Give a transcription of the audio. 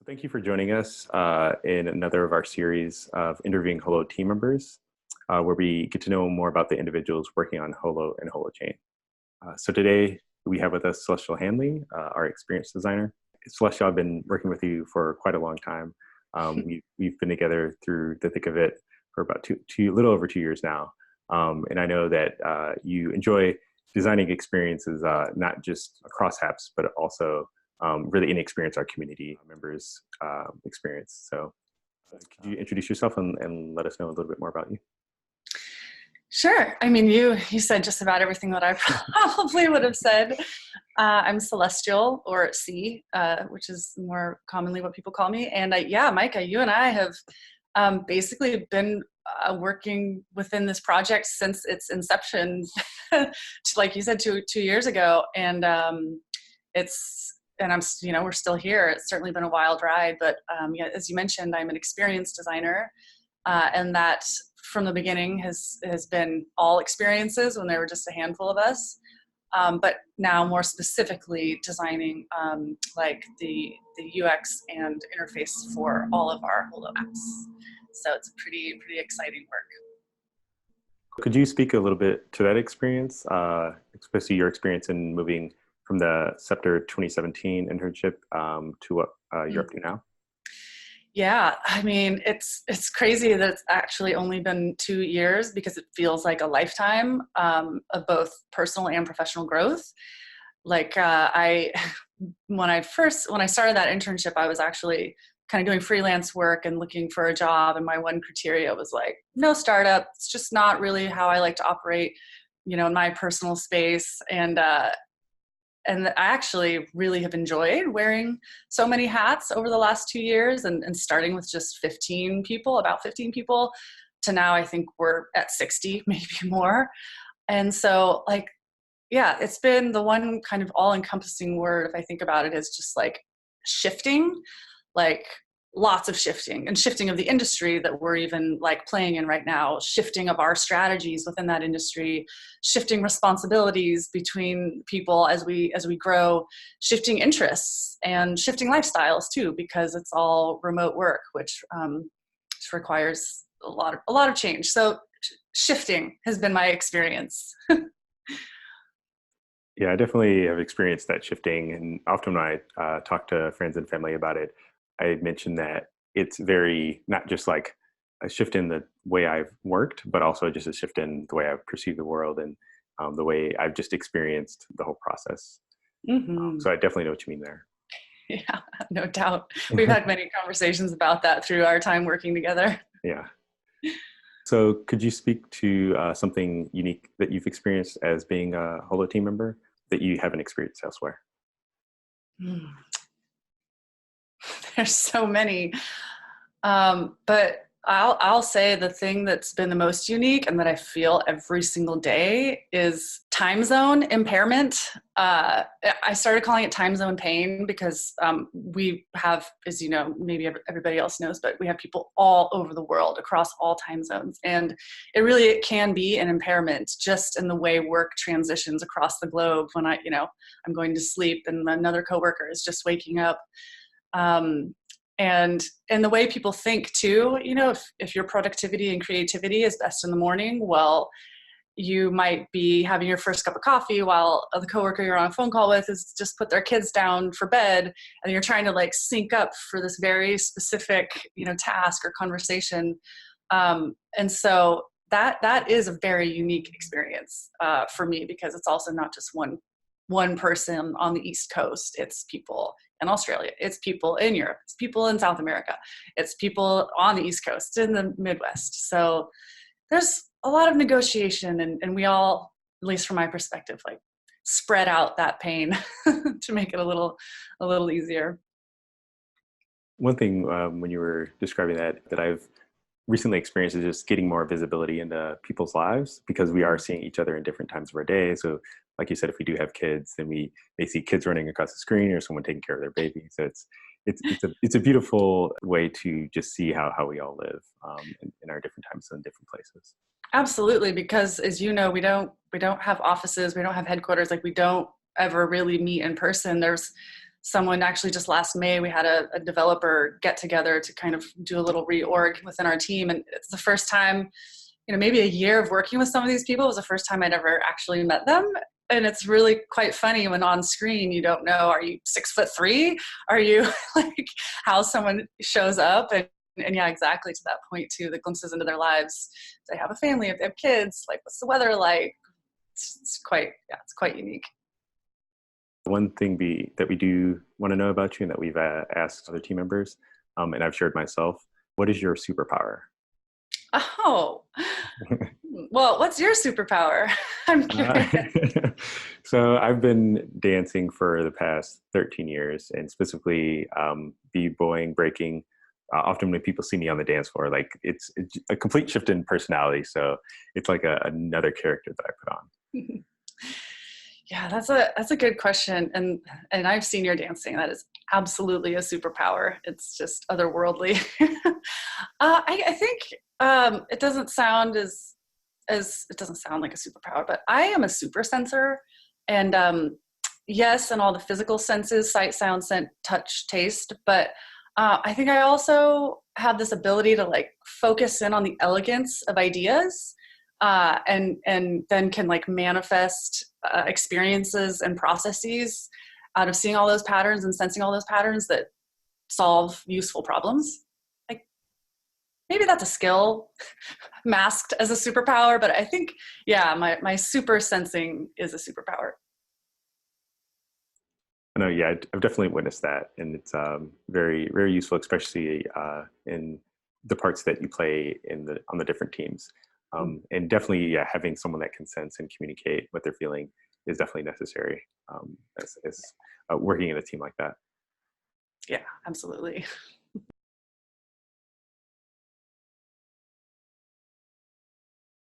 Thank you for joining us in another of our series of interviewing Holo team members, where we get to know more about the individuals working on Holo and Holochain. So today we have with us Celestial Hanley, our experience designer. Celestial, I've been working with you for quite a long time. We've been together through the thick of it for about little over 2 years now. And I know that you enjoy designing experiences, not just across apps, but also really experience our community members experience. So could you introduce yourself and let us know a little bit more about you? Sure. I mean, you said just about everything that I probably would have said. I'm Celestial, or C, which is more commonly what people call me. And yeah, Micah, you and I have basically been working within this project since its inception, like you said, two years ago. And we're still here. It's certainly been a wild ride, but yeah, as you mentioned, I'm an experience designer, and that from the beginning has been all experiences when there were just a handful of us. But now more specifically designing like the UX and interface for all of our Holo apps. So it's pretty exciting work. Could you speak a little bit to that experience, especially your experience in moving from the Scepter 2017 internship to what you're up to now? Yeah, I mean, it's crazy that it's actually only been 2 years, because it feels like a lifetime of both personal and professional growth. Like when I started that internship, I was actually kind of doing freelance work and looking for a job, and my one criteria was like, no startup. It's just not really how I like to operate, in my personal space. And I actually really have enjoyed wearing so many hats over the last 2 years, and starting with just about 15 people, to now I think we're at 60, maybe more. And so yeah, it's been the one kind of all-encompassing word, if I think about it, is just like shifting, like lots of shifting, and shifting of the industry that we're even like playing in right now, shifting of our strategies within that industry, shifting responsibilities between people as we grow, shifting interests and shifting lifestyles too, because it's all remote work, which requires a lot of change. So shifting has been my experience. Yeah, I definitely have experienced that shifting, and often when I talk to friends and family about it, I mentioned that it's very not just like a shift in the way I've worked, but also just a shift in the way I've perceived the world and the way I've just experienced the whole process. Mm-hmm. So I definitely know what you mean there. Yeah, no doubt. We've had many conversations about that through our time working together. Yeah. So could you speak to something unique that you've experienced as being a Holo team member that you haven't experienced elsewhere? There's so many, but I'll say the thing that's been the most unique and that I feel every single day is time zone impairment. I started calling it time zone pain because we have, as you know, maybe everybody else knows, but we have people all over the world across all time zones. And it can be an impairment just in the way work transitions across the globe when I'm going to sleep and another coworker is just waking up. And the way people think too, if your productivity and creativity is best in the morning, well, you might be having your first cup of coffee while the coworker you're on a phone call with is just put their kids down for bed, and you're trying to sync up for this very specific, task or conversation. And so that is a very unique experience for me, because it's also not just one person on the East Coast. It's people in Australia, it's people in Europe, it's people in South America, it's people on the East Coast, in the Midwest. So there's a lot of negotiation, and we all, at least from my perspective, spread out that pain to make it a little easier. One thing when you were describing that I've recently experienced is just getting more visibility into people's lives, because we are seeing each other in different times of our day. So like you said, if we do have kids, then we may see kids running across the screen or someone taking care of their baby. So it's a beautiful way to just see how we all live in our different times and different places. Absolutely, because as you know, we don't have offices, we don't have headquarters, we don't ever really meet in person. There's someone actually just last May, we had a developer get together to kind of do a little reorg within our team. And it's the first time, maybe a year of working with some of these people, it was the first time I'd ever actually met them. And it's really quite funny when on screen, you don't know, are you 6'3"? Are you like how someone shows up? And yeah, exactly to that point too, the glimpses into their lives. If they have a family, if they have kids, like what's the weather like? It's quite unique. One thing that we do want to know about you and that we've asked other team members, and I've shared myself, what is your superpower? Oh, well, what's your superpower? I'm curious. So I've been dancing for the past 13 years and specifically b-boying, breaking. Often when people see me on the dance floor, like it's a complete shift in personality. So it's like another character that I put on. Yeah, that's a good question. And I've seen your dancing. That is absolutely a superpower. It's just otherworldly. I think it doesn't sound as it doesn't sound like a superpower, but I am a super sensor. And yes, and all the physical senses, sight, sound, scent, touch, taste. But I think I also have this ability to like focus in on the elegance of ideas, and then can like manifest experiences and processes out of seeing all those patterns and sensing all those patterns that solve useful problems. Like maybe that's a skill masked as a superpower, but I think, yeah, my super sensing is a superpower. No, yeah, I've definitely witnessed that, and it's very, very useful, especially in the parts that you play on the different teams. And definitely, yeah, having someone that can sense and communicate what they're feeling is definitely necessary as working in a team like that. Yeah, absolutely.